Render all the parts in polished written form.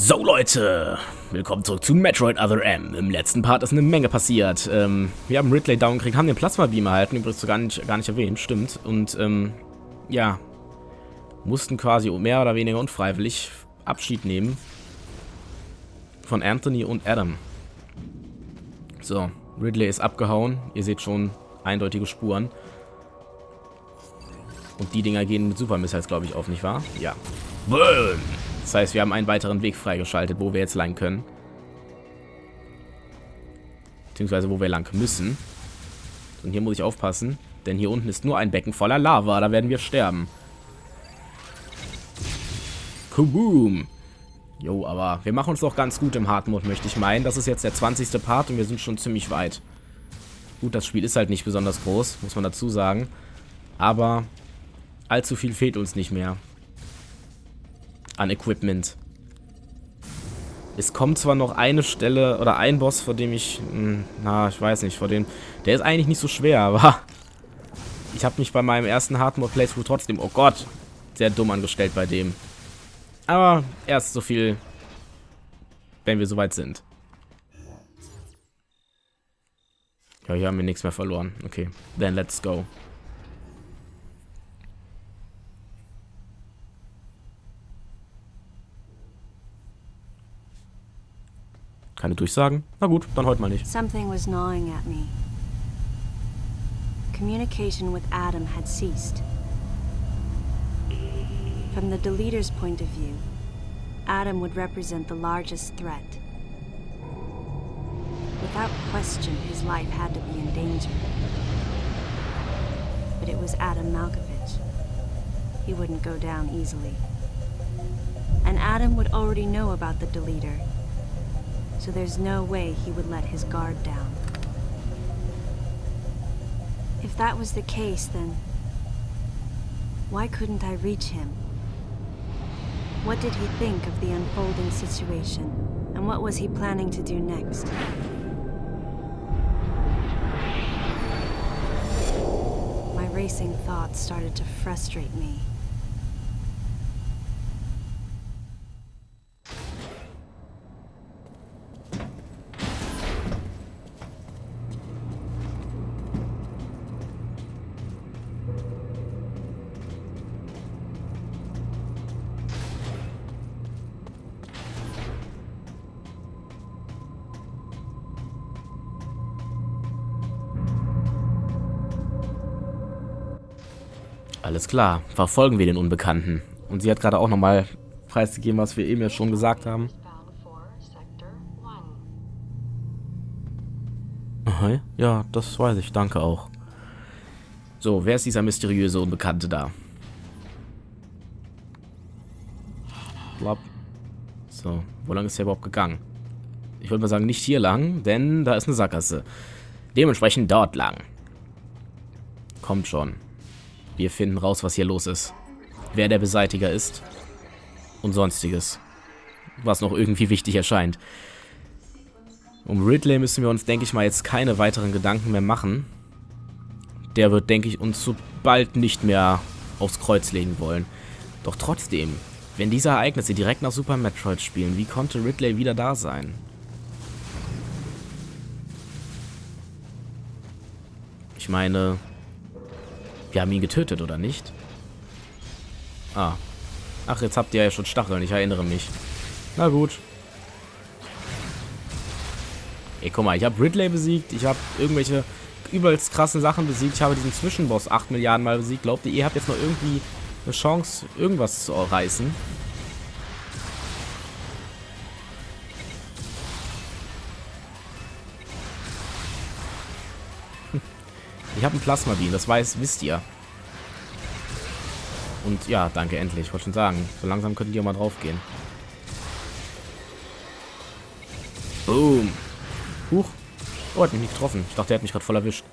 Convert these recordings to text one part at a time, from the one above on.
So Leute, willkommen zurück zu Metroid Other M. Im letzten Part ist eine Menge passiert. Wir haben Ridley down gekriegt, haben den Plasma-Beam erhalten, übrigens gar nicht erwähnt, stimmt. Und ja, mussten quasi mehr oder weniger unfreiwillig Abschied nehmen von Anthony und Adam. So, Ridley ist abgehauen, ihr seht schon eindeutige Spuren. Und die Dinger gehen mit Super Missiles, glaube ich, auf, nicht wahr? Ja. Boom! Das heißt, wir haben einen weiteren Weg freigeschaltet, wo wir jetzt lang können. Beziehungsweise, wo wir lang müssen. Und hier muss ich aufpassen, denn hier unten ist nur ein Becken voller Lava. Da werden wir sterben. Kaboom! Jo, aber wir machen uns doch ganz gut im Hard Mode, möchte ich meinen. Das ist jetzt der 20. Part und wir sind schon ziemlich weit. Gut, das Spiel ist halt nicht besonders groß, muss man dazu sagen. Aber allzu viel fehlt uns nicht mehr an Equipment. Es kommt zwar noch eine Stelle oder ein Boss, vor dem ich, ich weiß nicht, der ist eigentlich nicht so schwer, aber ich habe mich bei meinem ersten Hardmode-Playthrough trotzdem, oh Gott, sehr dumm angestellt bei dem. Aber erst so viel, wenn wir soweit sind. Ja, hier haben wir nichts mehr verloren. Okay, then let's go. Keine Durchsagen? Na gut, dann heute mal nicht. Something was gnawing at me. Communication with Adam had ceased. From the deleter's point of view, Adam would represent the largest threat. Without question, his life had to be in danger. But it was Adam Malkovich. He wouldn't go down easily. And Adam would already know about the deleter. So there's no way he would let his guard down. If that was the case, then why couldn't I reach him? What did he think of the unfolding situation, and what was he planning to do next? My racing thoughts started to frustrate me. Alles klar, verfolgen wir den Unbekannten. Und sie hat gerade auch nochmal preisgegeben, was wir eben ja schon gesagt haben. Aha, ja, das weiß ich, danke auch. So, wer ist dieser mysteriöse Unbekannte da? Blab. So, wo lang ist der überhaupt gegangen? Ich würde mal sagen, nicht hier lang, denn da ist eine Sackgasse. Dementsprechend dort lang. Kommt schon. Wir finden raus, was hier los ist. Wer der Beseitiger ist. Und sonstiges. Was noch irgendwie wichtig erscheint. Um Ridley müssen wir uns, denke ich mal, jetzt keine weiteren Gedanken mehr machen. Der wird, denke ich, uns so bald nicht mehr aufs Kreuz legen wollen. Doch trotzdem, wenn diese Ereignisse direkt nach Super Metroid spielen, wie konnte Ridley wieder da sein? Ich meine, wir haben ihn getötet, oder nicht? Ah. Ach, jetzt habt ihr ja schon Stacheln, ich erinnere mich. Na gut. Ey, guck mal, ich habe Ridley besiegt, ich habe irgendwelche übelst krassen Sachen besiegt, ich habe diesen Zwischenboss 8 Milliarden Mal besiegt. Glaubt ihr, ihr habt jetzt noch irgendwie eine Chance, irgendwas zu reißen? Ich habe einen Plasma-Beam, das wisst ihr. Und ja, danke, endlich. Ich wollte schon sagen, so langsam könnten die auch mal drauf gehen. Boom. Huch. Oh, hat mich nicht getroffen. Ich dachte, er hat mich gerade voll erwischt.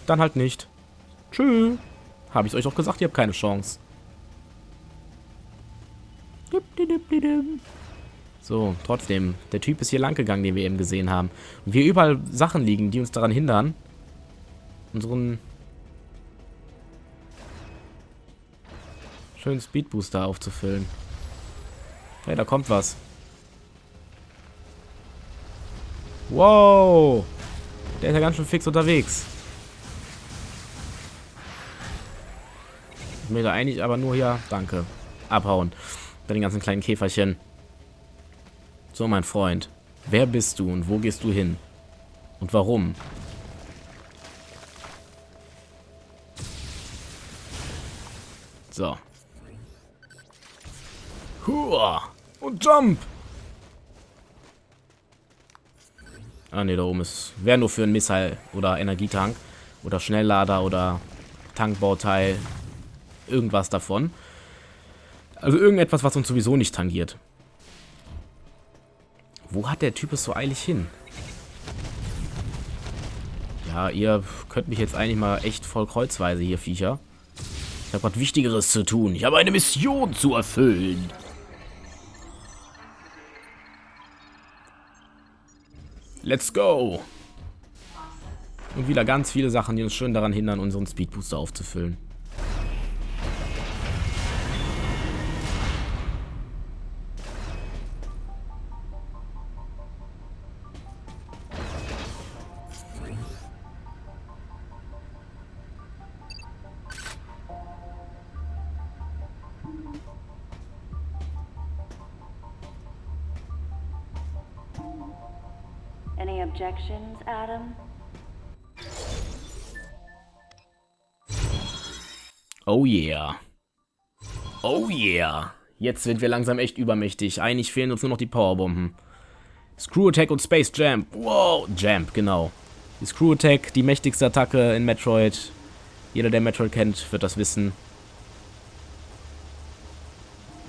Dann halt nicht. Tschüss. Habe ich euch auch gesagt, ihr habt keine Chance. So, trotzdem. Der Typ ist hier lang gegangen, den wir eben gesehen haben. Und hier überall Sachen liegen, die uns daran hindern, unseren schönen Speedbooster aufzufüllen. Hey, da kommt was. Wow. Der ist ja ganz schön fix unterwegs. Ich möchte eigentlich aber nur hier, danke, abhauen. Bei den ganzen kleinen Käferchen. So, mein Freund. Wer bist du und wo gehst du hin? Und warum? So. Hua. Und Jump. Ah ne, da oben ist. Wäre nur für einen Missile oder Energietank. Oder Schnelllader oder Tankbauteil. Irgendwas davon. Also irgendetwas, was uns sowieso nicht tangiert. Wo hat der Typ es so eilig hin? Ja, ihr könnt mich jetzt eigentlich mal echt voll kreuzweise hier, Viecher. Ich habe was Wichtigeres zu tun. Ich habe eine Mission zu erfüllen. Let's go. Und wieder ganz viele Sachen, die uns schön daran hindern, unseren Speedbooster aufzufüllen. Any objections, Adam? Oh yeah. Oh yeah. Jetzt sind wir langsam echt übermächtig. Eigentlich fehlen uns nur noch die Powerbomben. Screw Attack und Space Jump. Wow. Jump, genau. Die Screw Attack, die mächtigste Attacke in Metroid. Jeder, der Metroid kennt, wird das wissen.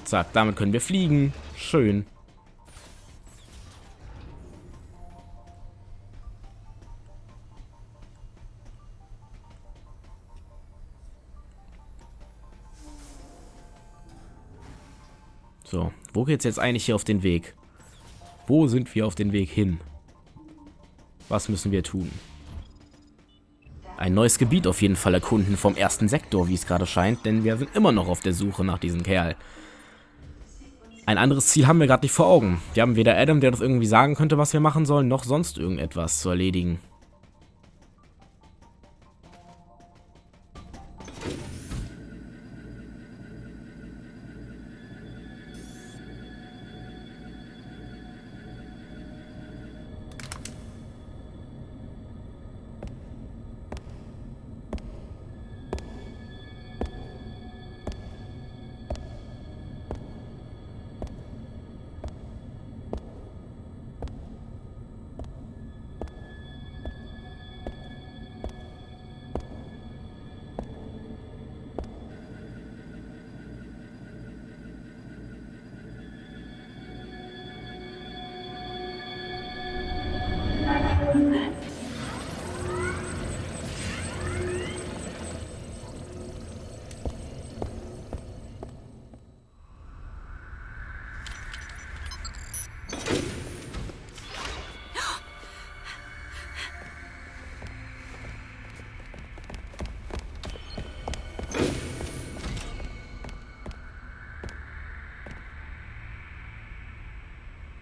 Zack, damit können wir fliegen. Schön. So, wo geht's jetzt eigentlich hier auf den Weg? Wo sind wir auf den Weg hin? Was müssen wir tun? Ein neues Gebiet auf jeden Fall erkunden vom ersten Sektor, wie es gerade scheint, denn wir sind immer noch auf der Suche nach diesem Kerl. Ein anderes Ziel haben wir gerade nicht vor Augen. Wir haben weder Adam, der uns irgendwie sagen könnte, was wir machen sollen, noch sonst irgendetwas zu erledigen.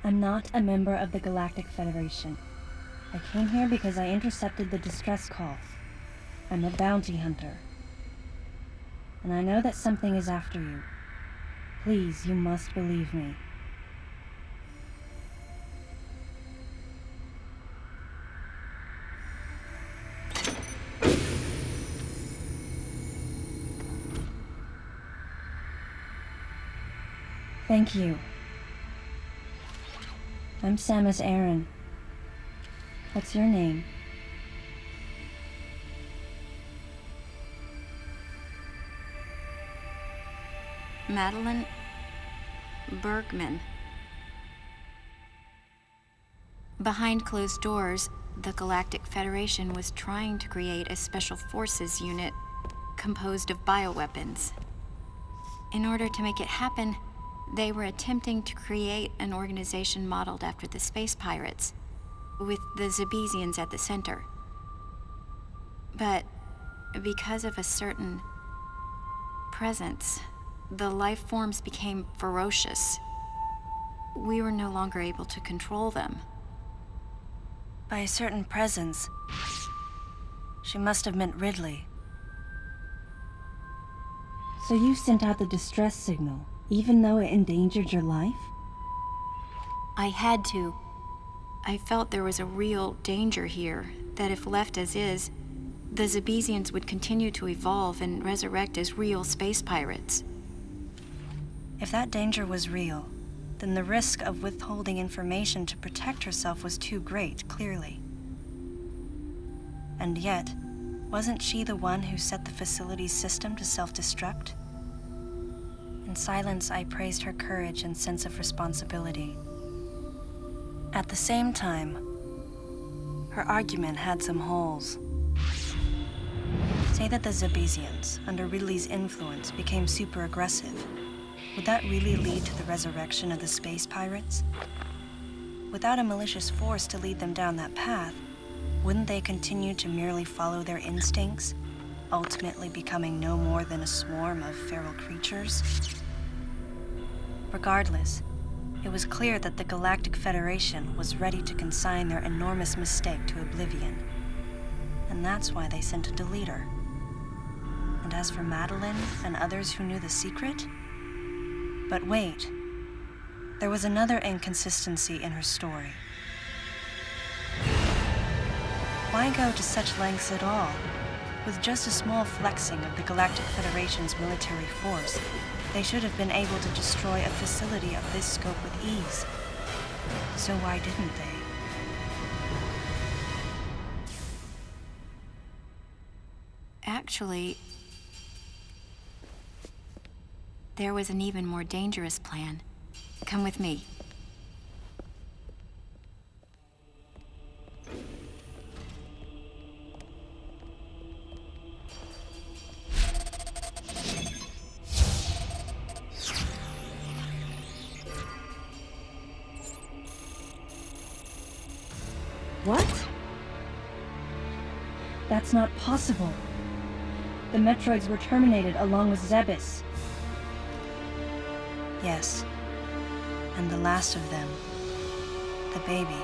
I'm not a member of the Galactic Federation. I came here because I intercepted the distress call. I'm a bounty hunter. And I know that something is after you. Please, you must believe me. Thank you. I'm Samus Aran. What's your name? Madeline Bergman. Behind closed doors, the Galactic Federation was trying to create a special forces unit composed of bioweapons. In order to make it happen, they were attempting to create an organization modeled after the space pirates, with the Zabesians at the center. But because of a certain presence, the life forms became ferocious. We were no longer able to control them. By a certain presence. She must have meant Ridley. So you sent out the distress signal, even though it endangered your life? I had to. I felt there was a real danger here, that if left as is, the Zabesians would continue to evolve and resurrect as real space pirates. If that danger was real, then the risk of withholding information to protect herself was too great, clearly. And yet, wasn't she the one who set the facility's system to self-destruct? In silence, I praised her courage and sense of responsibility. At the same time, her argument had some holes. Say that the Zabesians, under Ridley's influence, became super aggressive. Would that really lead to the resurrection of the space pirates? Without a malicious force to lead them down that path, wouldn't they continue to merely follow their instincts, ultimately becoming no more than a swarm of feral creatures? Regardless, it was clear that the Galactic Federation was ready to consign their enormous mistake to oblivion. And that's why they sent a deleter. And as for Madeline and others who knew the secret? But wait, there was another inconsistency in her story. Why go to such lengths at all? With just a small flexing of the Galactic Federation's military force, they should have been able to destroy a facility of this scope with ease. So why didn't they? Actually, there was an even more dangerous plan. Come with me. What? That's not possible. The Metroids were terminated along with Zebes. Yes. And the last of them, the baby,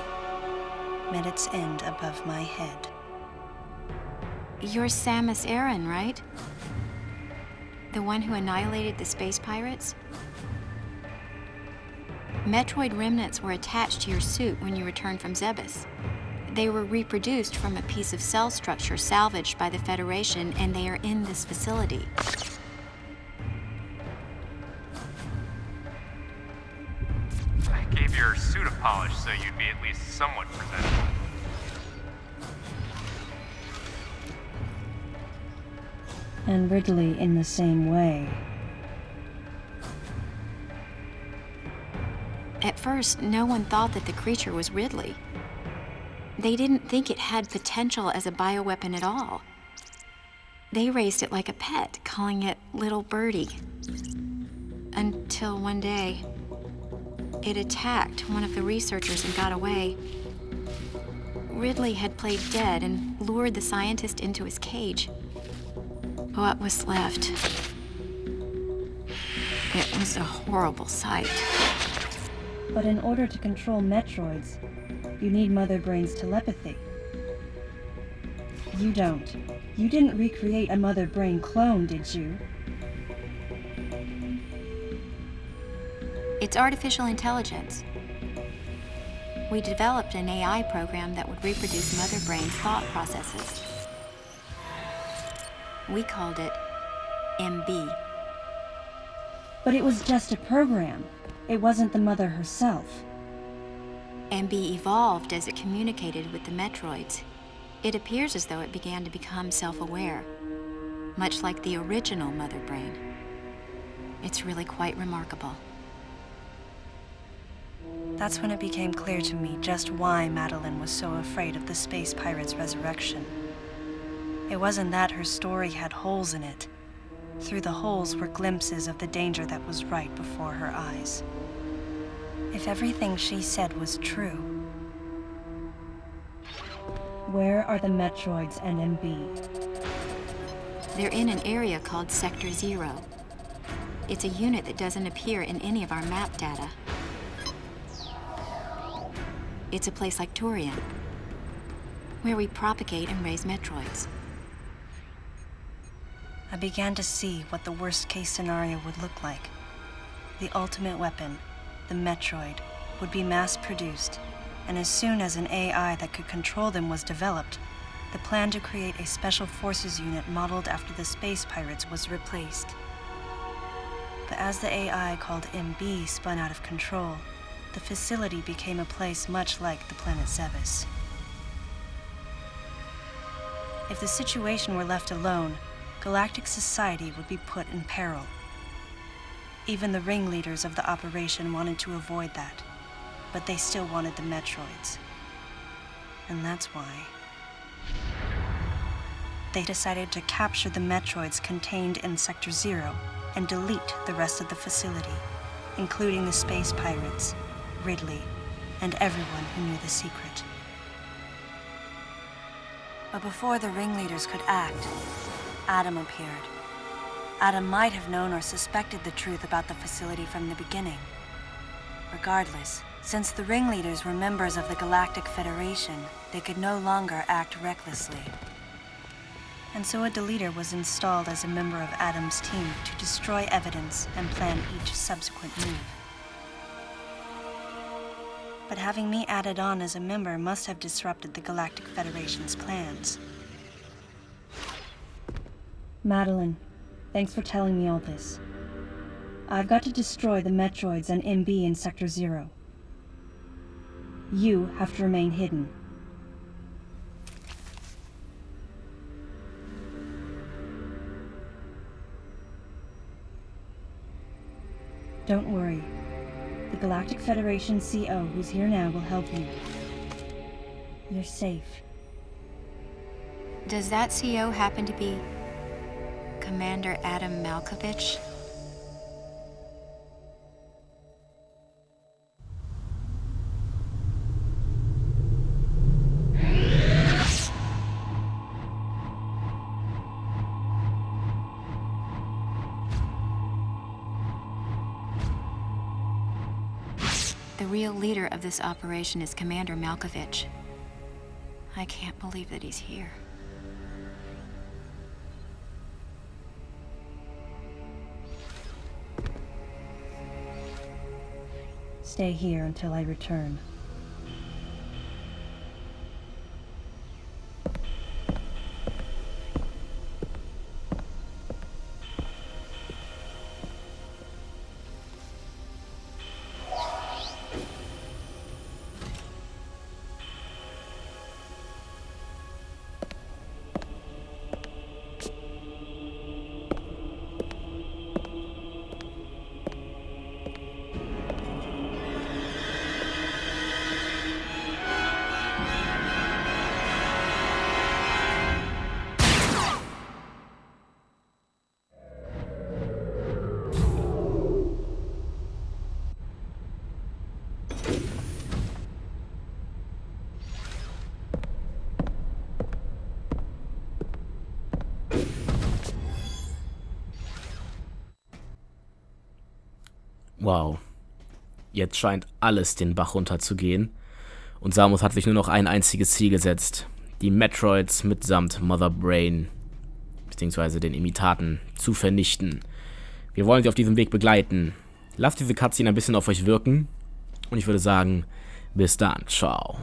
met its end above my head. You're Samus Aran, right? The one who annihilated the space pirates? Metroid remnants were attached to your suit when you returned from Zebes. They were reproduced from a piece of cell structure salvaged by the Federation, and they are in this facility. I gave your suit a polish so you'd be at least somewhat presentable. And Ridley in the same way. At first, no one thought that the creature was Ridley. They didn't think it had potential as a bioweapon at all. They raised it like a pet, calling it Little Birdie. Until one day, it attacked one of the researchers and got away. Ridley had played dead and lured the scientist into his cage. What was left? It was a horrible sight. But in order to control Metroids, you need Mother Brain's telepathy. You don't. You didn't recreate a Mother Brain clone, did you? It's artificial intelligence. We developed an AI program that would reproduce Mother Brain's thought processes. We called it MB. But it was just a program. It wasn't the Mother herself. MB evolved as it communicated with the Metroids. It appears as though it began to become self-aware, much like the original Mother Brain. It's really quite remarkable. That's when it became clear to me just why Madeline was so afraid of the space pirate's resurrection. It wasn't that her story had holes in it. Through the holes were glimpses of the danger that was right before her eyes. If everything she said was true... Where are the Metroids and MB? They're in an area called Sector 0. It's a unit that doesn't appear in any of our map data. It's a place like Turian. where we propagate and raise Metroids. I began to see what the worst-case scenario would look like. The ultimate weapon, the Metroid, would be mass-produced, and as soon as an AI that could control them was developed, the plan to create a special forces unit modeled after the space pirates was replaced. But as the AI called MB spun out of control, the facility became a place much like the planet Zevis. If the situation were left alone, galactic society would be put in peril. Even the ringleaders of the operation wanted to avoid that, but they still wanted the Metroids. And that's why they decided to capture the Metroids contained in Sector 0 and delete the rest of the facility, including the space pirates, Ridley, and everyone who knew the secret. But before the ringleaders could act, Adam appeared. Adam might have known or suspected the truth about the facility from the beginning. Regardless, since the ringleaders were members of the Galactic Federation, they could no longer act recklessly. And so a deleter was installed as a member of Adam's team to destroy evidence and plan each subsequent move. But having me added on as a member must have disrupted the Galactic Federation's plans. Madeline, thanks for telling me all this. I've got to destroy the Metroids and MB in Sector 0. You have to remain hidden. Don't worry. The Galactic Federation CO who's here now will help you. You're safe. Does that CO happen to be Commander Adam Malkovich? The real leader of this operation is Commander Malkovich. I can't believe that he's here. Stay here until I return. Wow. Jetzt scheint alles den Bach runterzugehen. Und Samus hat sich nur noch ein einziges Ziel gesetzt. Die Metroids mitsamt Mother Brain, beziehungsweise den Imitaten, zu vernichten. Wir wollen sie auf diesem Weg begleiten. Lasst diese Cutscene ein bisschen auf euch wirken. Und ich würde sagen, bis dann. Ciao.